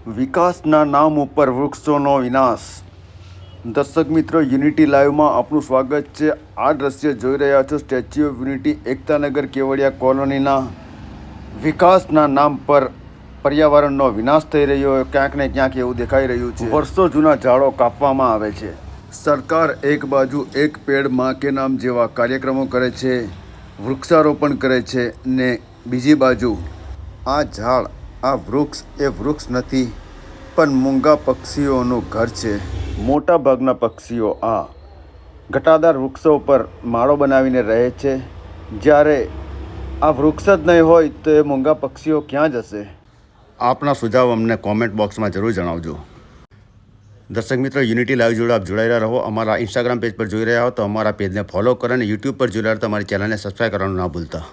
વિકાસના નામ ઉપર વૃક્ષોનો વિનાશ. દર્શક મિત્રો, યુનિટી લાઈવમાં આપનું સ્વાગત છે. આ દ્રશ્ય જોઈ રહ્યા છો Statue of Unity Ektanagar Kevadia કોલોનીના વિકાસના નામ પર પર્યાવરણનો વિનાશ થઈ રહ્યો હોય ક્યાંક ને ક્યાંક એવું દેખાઈ રહ્યું છે. વર્ષો જૂના ઝાડો કાપવામાં આવે છે. સરકાર એક બાજુ એક પેડ માં કે નામ જેવા કાર્યક્રમો કરે છે, વૃક્ષારોપણ કરે છે, ને બીજી બાજુ આ ઝાડ, આ વૃક્ષ એ વૃક્ષ નથી પણ મૂંગા પક્ષીઓનું ઘર છે. મોટા ભાગના પક્ષીઓ આ ઘટાદાર વૃક્ષો પર માળો બનાવીને રહે છે. જ્યારે આ વૃક્ષ જ નહીં હોય તો એ મૂંગા પક્ષીઓ ક્યાં જશે? આપના સુઝાવ અમને કોમેન્ટ બોક્સમાં જરૂર જણાવજો. દર્શક મિત્રો, યુનિટી લાઈવ જોડે આપ જોડાયેલા રહો. અમારા ઇન્સ્ટાગ્રામ પેજ પર જોઈ રહ્યા હો તો અમારા પેજને ફોલો કરો અને યુટ્યુબ પર જોઈ રહ્યા હો તો અમારી ચેનલને સબસ્ક્રાઈબ કરવાનું ના ભૂલતા.